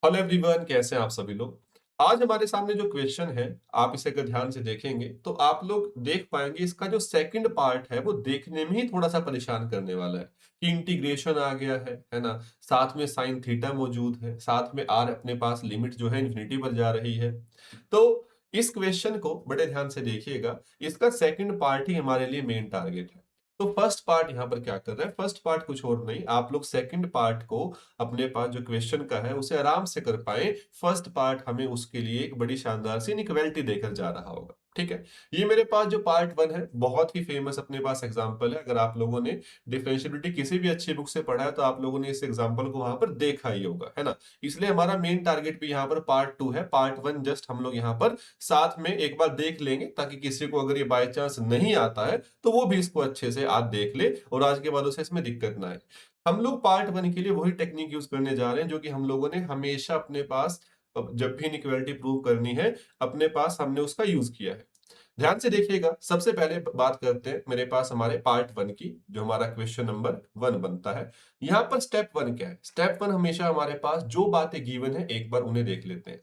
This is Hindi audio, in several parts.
हेलो एवरीवन, कैसे हैं आप सभी लोग। आज हमारे सामने जो क्वेश्चन है, आप इसे अगर ध्यान से देखेंगे तो आप लोग देख पाएंगे इसका जो सेकंड पार्ट है वो देखने में ही थोड़ा सा परेशान करने वाला है कि इंटीग्रेशन आ गया है ना। साथ में साइन थीटा मौजूद है, साथ में आर अपने पास लिमिट जो है इन्फिनिटी पर जा रही है। तो इस क्वेश्चन को बड़े ध्यान से देखिएगा, इसका सेकंड पार्ट ही हमारे लिए मेन टारगेट है। तो फर्स्ट पार्ट यहाँ पर क्या कर रहा है, फर्स्ट पार्ट कुछ और नहीं, आप लोग सेकंड पार्ट को अपने पास जो क्वेश्चन का है उसे आराम से कर पाए। फर्स्ट पार्ट हमें उसके लिए एक बड़ी शानदार सी इनइक्वालिटी देकर जा रहा होगा। ठीक है, ये मेरे पास जो पार्ट वन है बहुत ही फेमस अपने पास एग्जांपल है। अगर आप लोगों ने डिफरेंशियबिलिटी किसी भी अच्छी बुक से पढ़ा है तो आप लोगों ने इस एग्जांपल को वहां पर देखा ही होगा, है ना। इसलिए हमारा मेन टारगेट भी यहाँ पर पार्ट टू है। पार्ट वन जस्ट हम लोग यहाँ पर साथ में एक बार देख लेंगे, ताकि किसी को अगर ये बाय चांस नहीं आता है तो वो भी इसको अच्छे से आज देख ले और आज के बाद उसे इसमें दिक्कत ना आए। हम लोग पार्ट वन के लिए वही टेक्निक यूज करने जा रहे हैं जो कि हम लोगों ने हमेशा अपने पास जब भी इनइक्वालिटी प्रूव करनी है अपने पास हमने उसका यूज किया है। ध्यान से देखिएगा, सबसे पहले बात करते हैं मेरे पास हमारे पार्ट वन की, जो हमारा क्वेश्चन नंबर वन बनता है। यहाँ पर स्टेप वन क्या है, स्टेप वन हमेशा हमारे पास जो बातें गिवन है एक बार उन्हें देख लेते हैं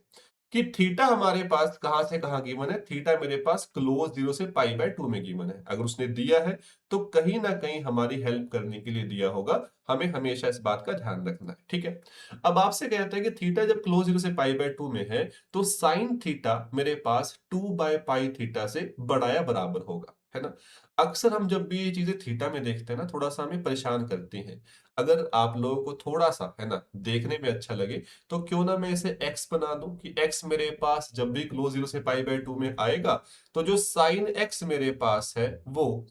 कि थीटा हमारे पास कहां से कहां गिवन है। थीटा मेरे पास क्लोज जीरो से पाई बाय टू में गिवन है। अगर उसने दिया है तो कहीं ना कहीं हमारी हेल्प करने के लिए दिया होगा, हमें हमेशा इस बात का ध्यान रखना है। ठीक है, अब आपसे कहते हैं कि थीटा जब क्लोज जीरो से पाई बाय टू में है तो साइन थीटा मेरे पास टू बाय पाई थीटा से बड़ा या बराबर होगा, है ना। अक्सर हम जब भी ये चीजें थीटा में देखते हैं ना, थोड़ा सा हमें परेशान करती हैं। अगर आप लोगों को थोड़ा सा, है ना, देखने में अच्छा लगे तो क्यों ना मैं इसे x बना दूं कि x मेरे पास जब भी क्लोज जीरो से पाई बाय टू में आएगा तो जो साइन x मेरे पास है वो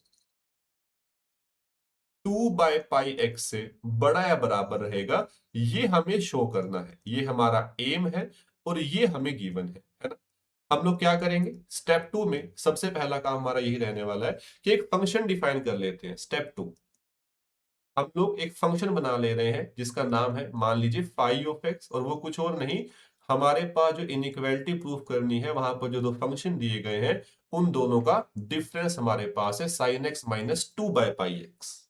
टू बाय पाई एक्स से बड़ा या बराबर रहेगा। ये हमें शो करना है, ये हमारा एम है और ये हमें गिवन है ना। हम लोग क्या करेंगे, स्टेप टू में सबसे पहला काम हमारा यही रहने वाला है कि एक फंक्शन डिफाइन कर लेते हैं। स्टेप टू, हम लोग एक फंक्शन बना ले रहे हैं जिसका नाम है, मान लीजिए फाई ऑफ एक्स, और वो कुछ और नहीं, हमारे पास जो इनइक्वालिटी प्रूफ करनी है वहां पर जो दो फंक्शन दिए गए हैं उन दोनों का डिफरेंस हमारे पास है sine x minus two by pi x.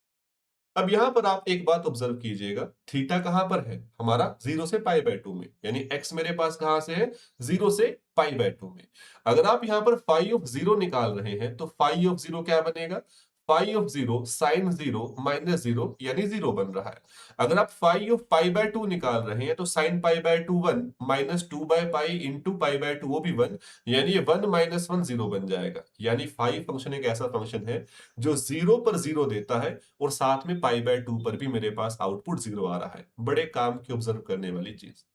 अब यहां पर आप एक बात ऑब्जर्व कीजिएगा, थीटा कहां पर है हमारा, जीरो से पाई बाय टू में, यानी एक्स मेरे पास कहां से है, जीरो से पाई बाय टू में। अगर आप यहां पर फाई ऑफ जीरो निकाल रहे हैं तो फाई ऑफ जीरो क्या बनेगा, phi of zero sine zero minus zero यानी जीरो बन रहा है। अगर आप phi of pi by two निकाल रहे हैं तो sine pi by two one minus two by pi into pi by two वो भी वन, यानी ये वन माइनस वन जीरो बन जाएगा। यानी फाई फंक्शन एक ऐसा फंक्शन है जो जीरो पर जीरो देता है और साथ में पाई बाय टू पर भी मेरे पास आउटपुट जीरो आ रहा है। बड़े काम की ऑब्जर्व करने वाली चीज।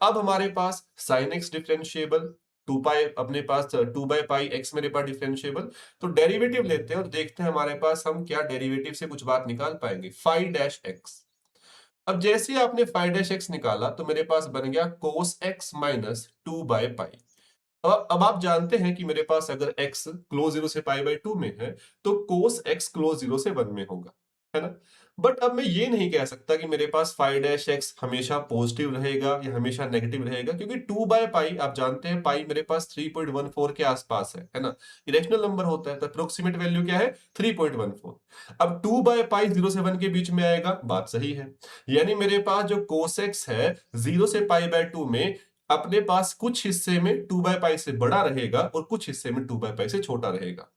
अब हमारे पास साइन एक्स डिफरेंशिएबल, टू पाई अपने पास टू बाय पाई एक्स मेरे पास डिफरेंशिएबल। तो डेरिवेटिव लेते हैं और देखते हैं हमारे पास हम क्या डेरिवेटिव से कुछ बात निकाल पाएंगे। फाई डैश एक्स, अब जैसे ही आपने फाई डैश एक्स निकाला तो मेरे पास बन गया cos x minus two by पाई। अब आप जानते हैं कि मेरे पास अगर x क्लोज जीरो से पाई बाय टू में है तो कोस x क्लोज जीरो से वन में होगा, है ना। बट अब मैं ये नहीं कह सकता कि मेरे पास फाई डैश एक्स हमेशा पॉजिटिव रहेगा या हमेशा नेगेटिव रहेगा, क्योंकि टू बाय पाई आप जानते हैं पाई मेरे पास 3.14 के आसपास है ना। इरेशनल नंबर होता है तो अप्रोक्सीमेट वैल्यू क्या है, 3.14। अब टू बाय पाई जीरो से वन के बीच में आएगा, बात सही है। यानी मेरे पास जो कोस एक्स है जीरो से पाई बाय टू में अपने पास कुछ हिस्से में टू बाय पाई से बड़ा रहेगा और कुछ हिस्से में टू बाय पाई से छोटा रहेगा।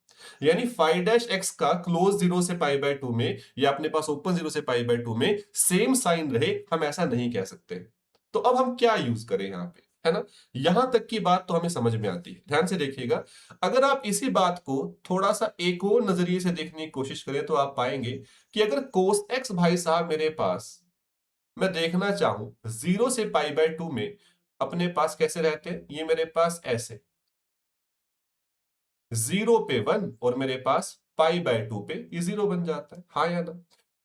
यानी फाई डैश एक्स का क्लोज जीरो से पाई बाय टू में या अपने पास ओपन जीरो से पाई बाय टू में सेम साइन रहे, हम ऐसा नहीं कह सकते। तो अब हम क्या यूज करें यहां पे, है ना। यहां तक की बात तो हमें समझ में आती है, ध्यान से देखिएगा। अगर आप इसी बात को थोड़ा सा एक और नजरिए से देखने की कोशिश करें तो आप पाएंगे कि अगर कोस एक्स भाई साहब मेरे पास मैं देखना चाहूं जीरो से पाई बाय टू में अपने पास कैसे रहते हैं, ये मेरे पास ऐसे जीरो पे वन और मेरे पास पाई बाय टू पे ये जीरो बन जाता है, हाँ या ना।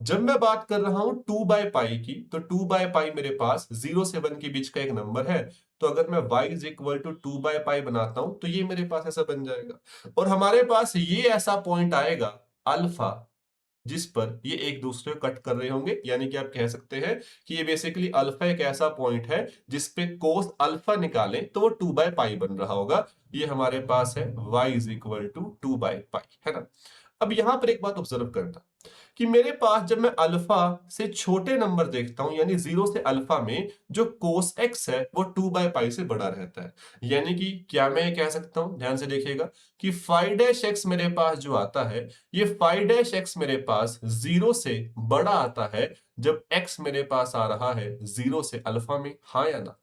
जब मैं बात कर रहा हूं टू बाय पाई की तो टू बाय पाई मेरे पास जीरो से वन के बीच का एक नंबर है। तो अगर मैं y is equal to two by pi बनाता हूं तो ये मेरे पास ऐसा बन जाएगा। और हमारे पास ये ऐसा पॉइंट आएगा अल्फा जिस पर ये एक दूसरे को कट कर रहे होंगे, यानी कि आप कह सकते हैं कि ये बेसिकली अल्फा एक ऐसा पॉइंट है जिस पे कोस अल्फा निकालें तो वो टू बाय पाई बन रहा होगा। ये हमारे पास है y is equal to two by pi, है ना। अब यहां पर एक बात ऑब्जर्व करना, कि मेरे पास जब मैं अल्फा से छोटे नंबर देखता हूं यानी 0 से अल्फा में जो कोस एक्स है वो 2/π से बड़ा रहता है। यानी कि क्या मैं ये कह सकता हूं, ध्यान से देखिएगा, कि फाइव डैश एक्स मेरे पास जो आता है ये फाइव डैश एक्स मेरे पास 0 से बड़ा आता है जब एक्स मेरे पास आ रहा है 0 से अल्फा में, हाँ या ना?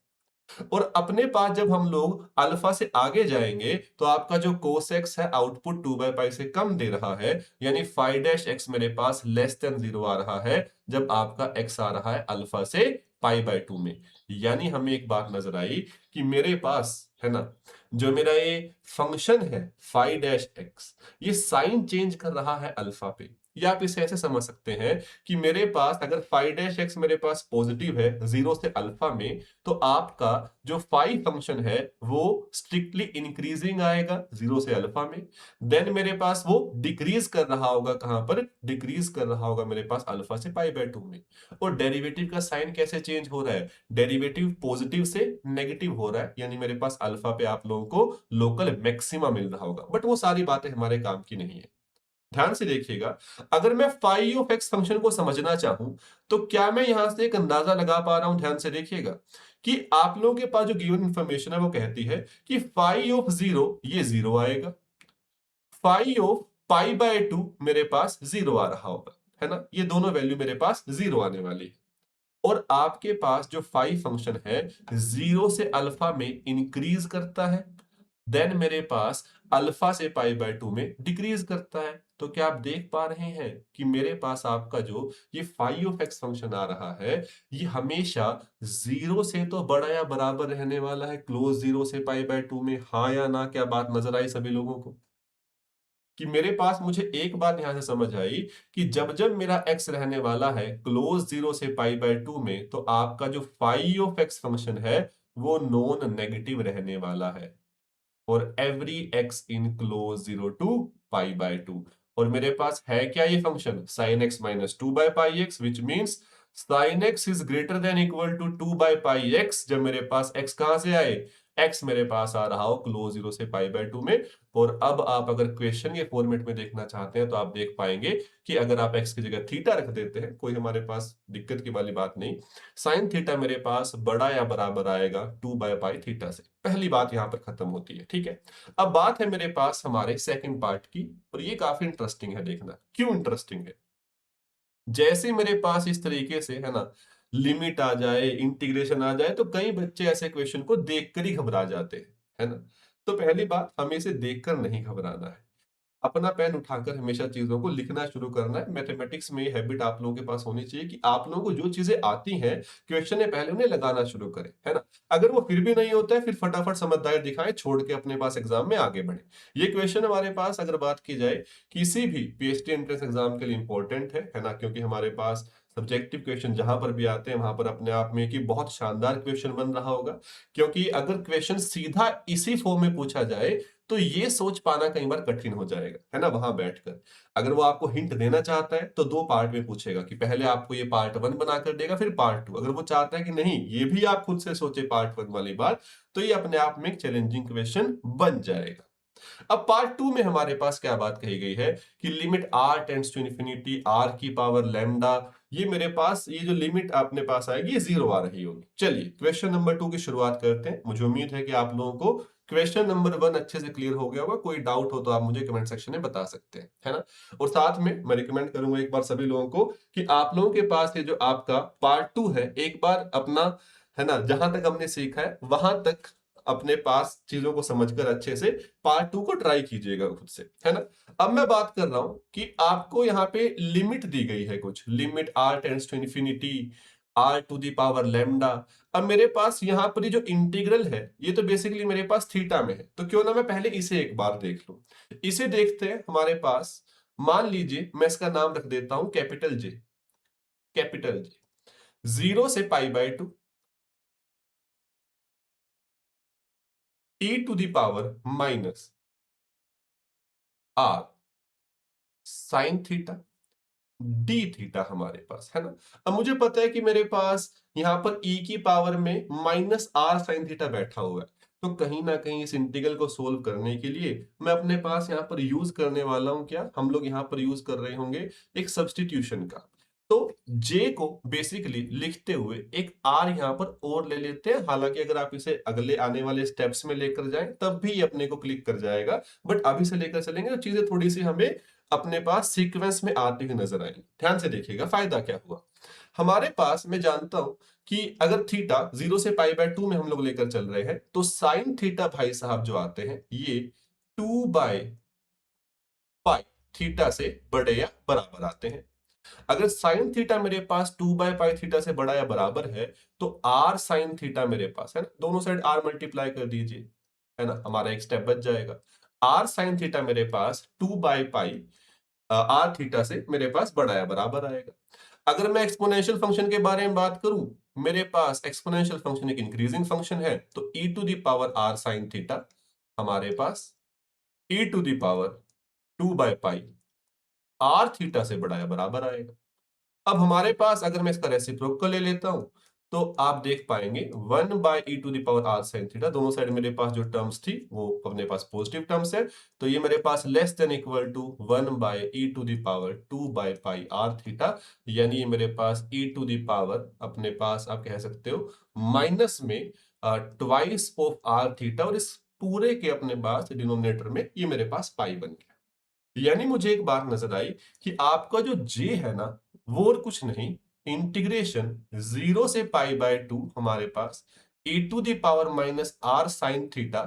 और अपने पास जब हम लोग अल्फा से आगे जाएंगे तो आपका जो कोस एक्स है आउटपुट 2/π से कम दे रहा है, यानी फाइव डैश एक्स मेरे पास लेस देन 0 आ रहा है जब आपका एक्स आ रहा है अल्फा से π/2 में। यानी हमें एक बात नजर आई कि मेरे पास है ना, जो मेरा ये फंक्शन है फाइव डैश एक्स, ये साइन चेंज कर रहा है अल्फा पे। या आप इसे ऐसे समझ सकते हैं कि मेरे पास अगर फाइव डैश एक्स मेरे पास पॉजिटिव है 0 से अल्फा में, तो आपका जो फाइव फंक्शन है वो स्ट्रिक्टली इंक्रीजिंग आएगा 0 से अल्फा में। देन मेरे पास वो डिक्रीज कर रहा होगा, कहां पर डिक्रीज कर रहा होगा, मेरे पास अल्फा से π/2 में। और डेरिवेटिव का साइन कैसे चेंज हो रहा है, डेरिवेटिव पॉजिटिव से नेगेटिव हो रहा है, यानी मेरे पास अल्फा पे आप लोगों को लोकल मैक्सिमा मिल रहा होगा। बट वो सारी बातें हमारे काम की नहीं है। ध्यान से देखिएगा, अगर मैं फाइव ऑफ एक्स फंक्शन को समझना चाहूं तो क्या मैं यहां से एक अंदाजा लगा पा रहा हूं? ध्यान से देखिएगा कि आप लोगों के पास जो गिवन इंफॉर्मेशन है वो कहती है कि फाइव ऑफ जीरो ये जीरो आएगा, फाइव ऑफ π/2 मेरे पास जीरो आ रहा होगा, है ना? ये दोनों वैल्यू मेरे पास जीरो आने वाली है। और आपके पास जो फाइव फंक्शन है 0 से अल्फा में इंक्रीज करता है, देन मेरे पास अल्फा से π/2 में डिक्रीज करता है। तो क्या आप देख पा रहे हैं कि मेरे पास आपका जो ये फाइव ऑफ एक्स फंक्शन आ रहा है ये हमेशा 0 से तो बड़ा या बराबर रहने वाला है क्लोज 0 से π/2 में, हाँ या ना? क्या बात नजर आई सभी लोगों को कि मेरे पास, मुझे एक बात यहां से समझ आई कि जब जब मेरा x रहने वाला है क्लोज 0 से π/2 में, तो आपका जो फाइव ऑफ एक्स फंक्शन है वो नॉन नेगेटिव रहने वाला है और every X in close 0 to π/2। और मेरे पास है क्या ये function, sin x minus 2/πx, which means sin x is greater than equal to 2/πx जब मेरे पास x कहां से आए, x मेरे पास आ रहा हो क्लोज 0 से π/2 में। और अब आप अगर क्वेश्चन के फॉर्मेट में देखना चाहते हैं तो आप देख पाएंगे कि अगर आप x की जगह थीटा रख देते हैं, कोई हमारे पास दिक्कत की वाली बात नहीं, साइन थीटा मेरे पास बड़ा या बराबर आएगा 2/π थीटा से। पहली बात यहां पर खत्म होती है, ठीक है। अब बात है मेरे पास हमारे सेकंड पार्ट की, और ये काफी इंटरेस्टिंग है, देखना क्यों इंटरेस्टिंग है। जैसे मेरे पास इस तरीके से है ना लिमिट आ जाए, इंटीग्रेशन आ जाए, तो कई बच्चे ऐसे क्वेश्चन को देखकर ही घबरा जाते हैं, है ना? तो पहली बात, हमें इसे देखकर नहीं घबराना है, अपना पेन उठाकर हमेशा चीजों को लिखना शुरू करना है। मैथमेटिक्स में ये हैबिट आप लोगों के पास होनी चाहिए कि आप लोगों को जो चीजें आती हैं क्वेश्चन में पहले उन्हें लगाना शुरू करें, है ना? अगर वो फिर भी नहीं होता है, फिर फटाफट समझदारी दिखाएं, छोड़ के अपने पास एग्जाम में आगे बढ़े। ये क्वेश्चन हमारे पास अगर बात की जाए किसी भी पीएचडी एंट्रेंस एग्जाम के लिए इंपॉर्टेंट है ना? क्योंकि हमारे पास सब्जेक्टिव क्वेश्चन जहां पर भी आते हैं वहां पर अपने आप में कि बहुत शानदार क्वेश्चन बन रहा होगा। क्योंकि अगर क्वेश्चन सीधा इसी फॉर्म में पूछा जाए तो ये सोच पाना कई बार कठिन हो जाएगा, है ना? वहां बैठकर अगर वो आपको हिंट देना चाहता है तो दो पार्ट में पूछेगा कि पहले आपको ये पार्ट वन बनाकर देगा, फिर पार्ट टू। अगर वो चाहता है कि नहीं ये भी आप खुद से सोचे पार्ट वन वाली बात, तो ये अपने आप में एक चैलेंजिंग क्वेश्चन बन जाएगा। अब पार्ट टू में हमारे पास क्या बात कही गई है कि limit r tends to infinity r की पावर लैम्डा, ये मेरे पास ये जो लिमिट अपने पास आएगी ये जीरो आ रही होगी। चलिए क्वेश्चन नंबर टू की शुरुआत करते हैं। मुझे उम्मीद है कि आप लोगों को क्वेश्चन नंबर वन अच्छे से क्लियर हो गया होगा। कोई डाउट हो तो आप मुझे कमेंट सेक्शन में बता सकते हैं, है ना? और साथ में मैं रिकमेंड करूंगा एक बार सभी लोगों को कि आप लोगों के पास ये जो आपका पार्ट टू है एक बार अपना, है ना, जहां तक हमने सीखा है वहां तक अपने पास चीजों को समझकर अच्छे से पार्ट टू को ट्राई कीजिएगा खुद से, है ना? अब मैं बात कर रहा हूं कि आपको यहाँ पे लिमिट दी गई है, कुछ limit r tends to infinity r to the power lambda. अब मेरे पास यहाँ पर ये जो इंटीग्रल है ये तो बेसिकली मेरे पास थीटा में है, तो क्यों ना मैं पहले इसे एक बार देख लूं। इसे देखते हैं। हमारे पास मान लीजिए मैं इसका नाम रख देता हूं कैपिटल जे, कैपिटल जे, 0 से π/2 e to the power minus r sine theta d theta हमारे पास, है ना। अब मुझे पता है कि मेरे पास यहाँ पर e की पावर में माइनस आर साइन थीटा बैठा हुआ है, तो कहीं ना कहीं इस इंटीग्रल को सोल्व करने के लिए मैं अपने पास यहाँ पर यूज करने वाला हूँ क्या, हम लोग यहाँ पर यूज कर रहे होंगे एक सब्स्टिट्यूशन का। तो j को बेसिकली लिखते हुए एक r यहाँ पर और ले लेते हैं, हालांकि अगर आप इसे अगले आने वाले स्टेप्स में लेकर जाएं तब भी ये अपने को क्लिक कर जाएगा, बट अभी से लेकर चलेंगे तो चीजें थोड़ी सी हमें अपने पास सीक्वेंस में आती हुई नजर आएंगी। ध्यान से देखिएगा फायदा क्या हुआ। हमारे पास मैं जानता हूं कि अगर थीटा 0 से पाई बाय 2 में हम लोग लेकर चल रहे हैं तो साइन थीटा भाई साहब जो आते हैं ये 2 बाय पाई थीटा से बड़े या बराबर आते हैं। अगर साइन थीटा मेरे पास 2 बाय पाई थीटा से बड़ा या बराबर है तो आर साइन थीटा मेरे पास है ना, दोनों साइड आर मल्टीप्लाई कर दीजिए, है ना, हमारा एक स्टेप बच जाएगा। आर साइन थीटा मेरे पास 2 बाय पाई आर थीटा से मेरे पास बड़ा या बराबर आएगा। अगर मैं एक्सपोनेंशियल फंक्शन के बारे में बात करूं, मेरे पास एक्सपोनेंशियल फंक्शन एक इंक्रीजिंग फंक्शन है, तो e to the power r sine theta हमारे पास e to the power 2 by pi r theta से बड़ा या बराबर आएगा। अब हमारे पास अगर मैं इसका रेसिप्रोकल ले लेता हूं तो आप देख पाएंगे 1 by e to the power r sine theta, दोनों साइड मेरे पास जो टर्म्स थी वो अपने पास पॉजिटिव टर्म्स है, तो ये मेरे पास less than equal to 1 by e to the power 2 by pi r theta, यानी ये मेरे पास ई टू द पावर अपने पास आप कह सकते हो माइनस में ट्वाइस ऑफ आर थीटा, और इस पूरे के अपने पास डिनोमिनेटर में ये मेरे पास पाई बन गया। यानी मुझे एक बात नजर आई कि आपका जो जे है ना वो और कुछ नहीं, इंटीग्रेशन 0 से पाई बाय 2 हमारे पास e to the power minus r sine theta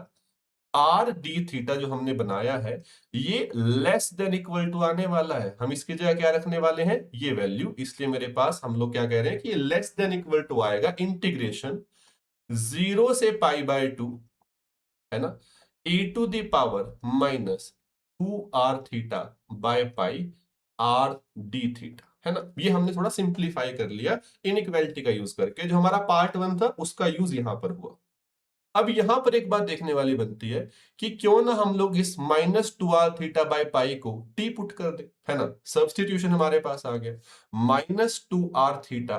r d theta जो हमने बनाया है, ये लेस देन इक्वल टू आने वाला है। हम इसकी जगह क्या रखने वाले हैं, ये वैल्यू, इसलिए मेरे पास हम लोग क्या कह रहे हैं कि ये लेस देन इक्वल टू आएगा इंटीग्रेशन 0 से पाई बाय 2, है ना, e to the power minus 2 r theta by pi r d theta, है ना। ये हमने थोड़ा सिंप्लीफाई कर लिया इनइक्वालिटी का यूज करके, जो हमारा पार्ट 1 था उसका यूज यहां पर हुआ। अब यहां पर एक बात देखने वाली बनती है कि क्यों ना हम लोग इस minus 2 r theta by pi को टी पुट कर दे, है ना, सब्स्टिट्यूशन हमारे पास आ गया, minus 2 r theta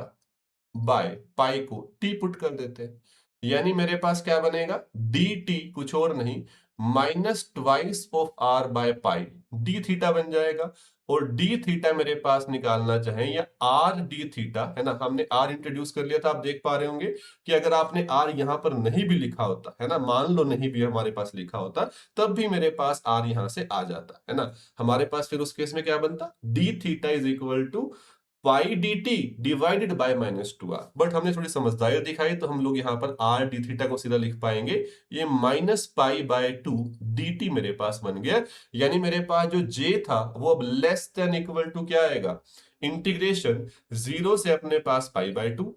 by pi को टी पुट कर देते हैं, यानी मेरे पास क्या बनेगा, डी टी कुछ और नहीं minus twice of r by pi d theta बन जाएगा। और डी थीटा मेरे पास निकालना चाहें या आर डी थीटा, है ना, हमने आर इंट्रोड्यूस कर लिया था, आप देख पा रहे होंगे कि अगर आपने आर यहां पर नहीं भी लिखा होता, है ना, मान लो नहीं भी हमारे पास लिखा होता तब भी मेरे पास आर यहां से आ जाता, है ना। हमारे पास फिर उस केस में क्या बनता, d theta is equal to pi d t divided by minus 2 r, but हमने थोड़ी समझदारी दिखाई तो हम लोग यहाँ पर आर डी थीटा को सीधा लिख पाएंगे, ये minus pi by 2 D T मेरे पास बन गया। यानी मेरे पास जो जे था वो अब लेस देन इक्वल टू क्या आएगा, इंटीग्रेशन 0 से अपने पास पाई बाय 2।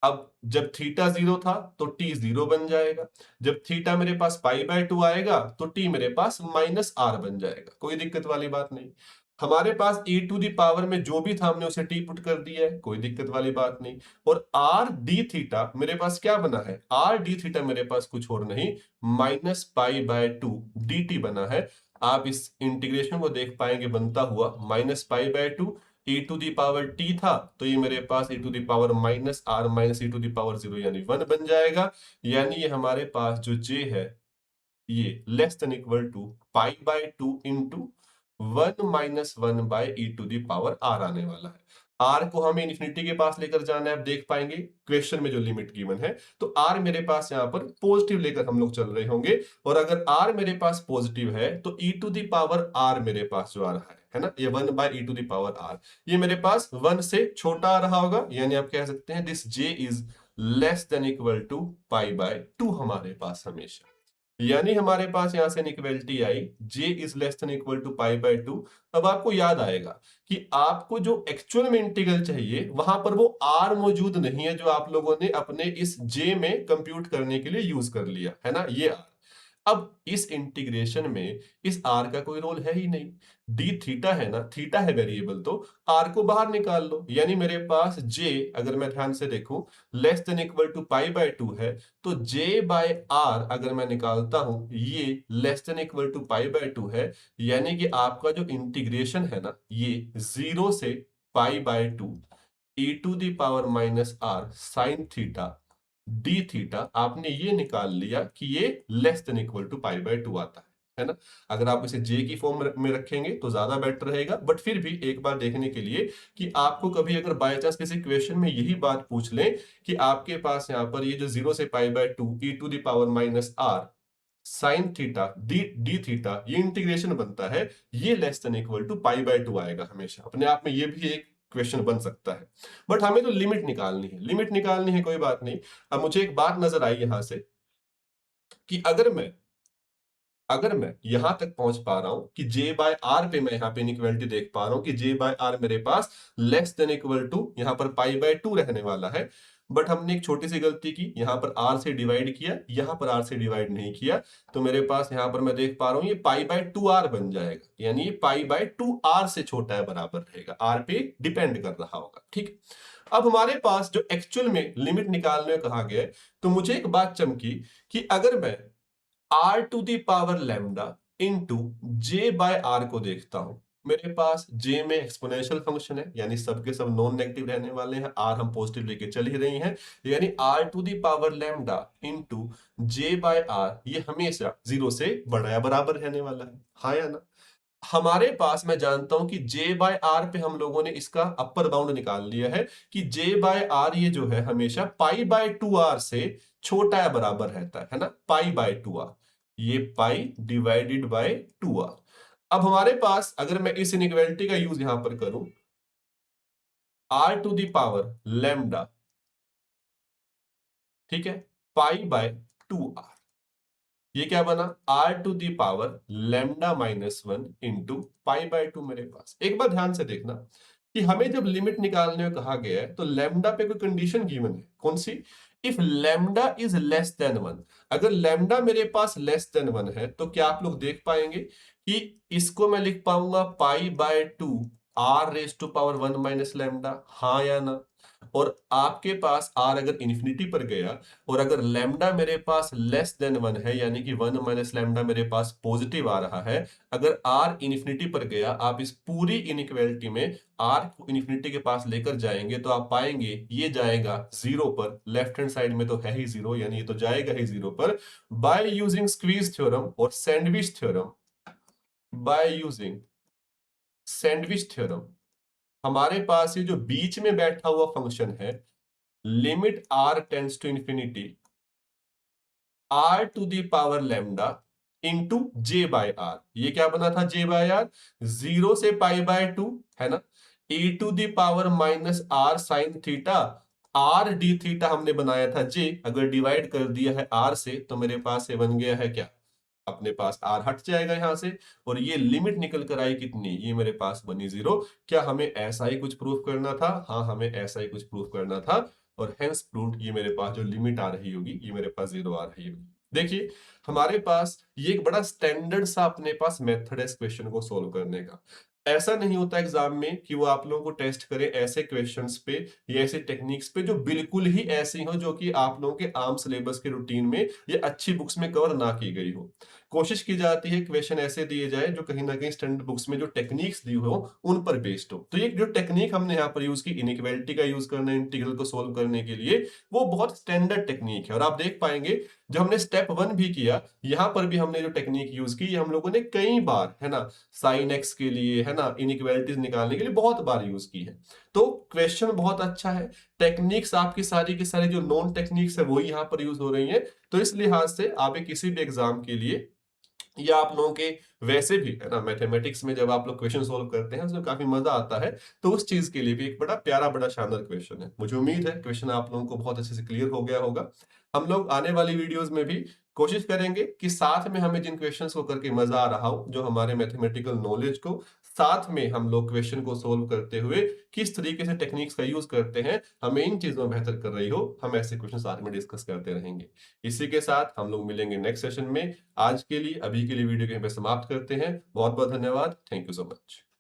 अब जब थीटा 0 था तो टी 0 बन जाएगा, जब थीटा मेरे पास पाई बाय 2 आएगा तो टी मेरे पास माइनस आर बन जाएगा, कोई दिक्कत वाली बात नहीं। हमारे पास e टू द पावर में जो भी था हमने उसे टी पुट कर दिया है, कोई दिक्कत वाली बात नहीं। और आर डी थीटा मेरे पास क्या बना है, आर डी थीटा मेरे पास कुछ और नहीं minus pi by 2 D T बना है। आप इस इंटीग्रेशन को देख पाएंगे बनता हुआ minus pi by 2 e to the power t था, तो ये मेरे पास e to the power minus r minus e to the power 0 यानी 1 बन जाएगा। यानी ये हमारे पास जो j है ये less than equal to pi by 2 into 1 minus 1 by e to the power r आने वाला है। r को हमें इन्फिनिटी के पास लेकर जाना है, आप देख पाएंगे क्वेश्चन में जो लिमिट गिवन है, तो r मेरे पास यहाँ पर पॉजिटिव लेकर हम लोग चल रहे होंगे, और अगर r मेरे पास पॉजिटिव है तो e to the power r मेरे पास जो आ रहा है ना, ये 1 by e to the power r, ये मेरे पास 1 से छोटा आ रहा होगा, यानी आप कह सकते हैं this j is less than equal to pi by 2 हमारे पास हमेशा। यानी हमारे पास यहां से इनइक्वालिटी आई j is less than equal to pi by 2। अब आपको याद आएगा कि आपको जो एक्चुअल में इंटीग्रल चाहिए वहां पर वो r मौजूद नहीं है जो आप लोगों ने अपने इस j में कंप्यूट करने के लिए यूज कर लिया, है ना, ये r। अब इस इंटीग्रेशन में इस r का कोई रोल है ही नहीं, d थीटा है ना, थीटा है वेरिएबल, तो r को बाहर निकाल लो, यानी मेरे पास j, अगर मैं ध्यान से देखूं, लेस देन इक्वल टू π/2 है, तो j/r अगर मैं निकालता हूं, ये लेस देन इक्वल टू π/2 है, यानी कि आपका जो इंटीग्रेशन है ना, ये 0 से π/2 e to the power minus r sine theta d theta, आपने ये निकाल लिया कि ये लेस देन इक्वल टू π/2 आता है ना। अगर आप इसे j की फॉर्म में रखेंगे तो ज्यादा बेटर रहेगा, बट फिर भी एक बार देखने के लिए कि आपको कभी अगर बाय चांस किसी क्वेश्चन में यही बात पूछ लें कि आपके पास यहाँ पर ये जो 0 से π/2 e to the power minus r sine theta d theta, ये इंटीग्रेशन बनता है, ये लेस देन इक्वल टू π/2 आएगा हमेशा। अपने आप में ये भी एक क्वेश्चन बन सकता है, बट हमें तो लिमिट निकालनी है, लिमिट निकालनी है, कोई बात नहीं। अब मुझे एक बात नजर आई यहां से कि अगर मैं यहां तक पहुंच पा रहा हूं कि j/r पे मैं यहां पे इनइक्वालिटी देख पा रहा हूं कि j/r मेरे पास लेस देन इक्वल टू यहां पर π/2 रहने वाला है, बट हमने एक छोटी सी गलती की, यहां पर r से डिवाइड किया, यहां पर r से डिवाइड नहीं किया, तो मेरे पास यहां पर मैं देख पा रहा हूं ये π/2r बन जाएगा, यानी ये π/2r से छोटा है, बराबर रहेगा, r पे डिपेंड कर रहा होगा, ठीक। अब हमारे पास जो एक्चुअल में लिमिट निकालने को कहा गया है, तो मुझे एक बात चमकी कि अगर मैं r to the power lambda into j/r को देखता हूं, मेरे पास j में एक्सपोनेंशियल फंक्शन है, यानी सबके सब नॉन नेगेटिव रहने वाले हैं, r हम पॉजिटिव लेके चल ही रही हैं, यानी r to the power lambda into j/r ये हमेशा 0 से बड़ा या बराबर रहने वाला है, हाँ या ना। हमारे पास मैं जानता हूं कि j/r पे हम लोगों ने इसका अपर बाउंड निकाल लिया है कि j/r ये जो है हमेशा π/2r से छोटा या बराबर रहता है ना, π/2r, ये पाई डिवाइडेड बाय 2r। अब हमारे पास अगर मैं इस इनइक्वालिटी का यूज यहां पर करूं, r to the power lambda, ठीक है, π/2r, ये क्या बना, r to the power lambda -1 into π/2 मेरे पास। एक बार ध्यान से देखना कि हमें जब लिमिट निकालने को कहा गया है तो लैम्डा पे कोई कंडीशन गिवन है, कौन सी, if lambda is less than 1, अगर लैम्डा मेरे पास लेस देन 1 है तो क्या आप लोग देख पाएंगे कि इसको मैं लिख पाऊंगा π/2 r raise to power 1 minus lambda, हाँ या ना। और आपके पास r अगर इन्फिनिटी पर गया और अगर लैम्डा मेरे पास लेस देन 1 है, यानी कि 1 माइनस लैम्डा मेरे पास पॉजिटिव आ रहा है, अगर r इन्फिनिटी पर गया, आप इस पूरी इनइक्वालिटी में r को इन्फिनिटी के पास लेकर जाएंगे तो आप पाएंगे ये जाएगा 0 पर, लेफ्ट हैंड साइड में तो है ही 0, यानी ये तो जाएगा ही 0 पर। बाय यूजिंग स्क्वीज थ्योरम और sandwich theorem, by using sandwich theorem, हमारे पास ये जो बीच में बैठा हुआ फंक्शन है, limit r tends to infinity r to the power lambda into j/r, ये क्या बना था j/r, 0 से π/2 है ना, e to the power minus r sine theta, r d theta हमने बनाया था j, अगर डिवाइड कर दिया है r से तो मेरे पास ये बन गया है क्या, अपने पास r हट जाएगा यहां से, और ये लिमिट निकल कर आई कितनी, ये मेरे पास बनी 0। क्या हमें ऐसा ही कुछ प्रूफ करना था, हाँ हमें ऐसा ही कुछ प्रूफ करना था, और हेंस प्रूव्ड, ये मेरे पास जो लिमिट आ रही होगी ये मेरे पास 0 आ रही होगी। देखिए हमारे पास ये एक बड़ा स्टैंडर्ड सा अपने पास मेथड है इस क्वेश्चन को सोल्व करने का। ऐसा नहीं होता एग्जाम में कि वो आप लोगों को टेस्ट करे ऐसे क्वेश्चंस पे या ऐसे टेक्निक्स पे जो बिल्कुल ही ऐसी हो जो कि आप लोगों के आम सिलेबस के रूटीन में या अच्छी बुक्स में कवर ना की गई हो। कोशिश की जाती है क्वेश्चन ऐसे दिए जाए जो कहीं ना कहीं स्टैंडर्ड बुक्स में जो टेक्निक्स दी हो उन पर बेस्ड हो। तो ये जो टेक्निक हमने यहाँ पर यूज की, इनइक्वालिटी का यूज करना इंटीग्रल को सोल्व करने के लिए, वो बहुत स्टैंडर्ड टेक्निक है। और आप देख पाएंगे जो हमने स्टेप 1 भी किया, यहाँ पर भी हमने जो टेक्निक यूज की, हम लोगों ने कई बार, है ना, साइन एक्स के लिए, है ना, इनइक्वालिटीज निकालने के लिए बहुत बार यूज की है। तो क्वेश्चन बहुत अच्छा है, टेक्निक्स आपकी सारी की सारी जो नॉन टेक्निक्स है वो यहाँ पर यूज हो रही है। तो इस लिहाज से आप किसी भी एग्जाम के लिए या आप लोगों के वैसे भी, है ना, मैथमेटिक्स में जब आप लोग क्वेश्चन सोल्व करते हैं उसमें काफी मजा आता है, तो उस चीज के लिए भी एक बड़ा प्यारा बड़ा शानदार क्वेश्चन है। मुझे उम्मीद है क्वेश्चन आप लोगों को बहुत अच्छे से क्लियर हो गया होगा। हम लोग आने वाली वीडियोस में भी कोशिश करेंगे कि साथ में हमें जिन क्वेश्चंस को करके मजा आ रहा हो, जो हमारे मैथमेटिकल नॉलेज को साथ में हम लोग क्वेश्चन को सोल्व करते हुए किस तरीके से टेक्निक्स का यूज करते हैं, हमें इन चीजों में बेहतर कर रही हो, हम ऐसे क्वेश्चन साथ में डिस्कस करते रहेंगे। इसी के साथ हम लोग मिलेंगे नेक्स्ट सेशन में। आज के लिए, अभी के लिए वीडियो को यहाँ पे समाप्त करते हैं। बहुत बहुत धन्यवाद। Thank you so much.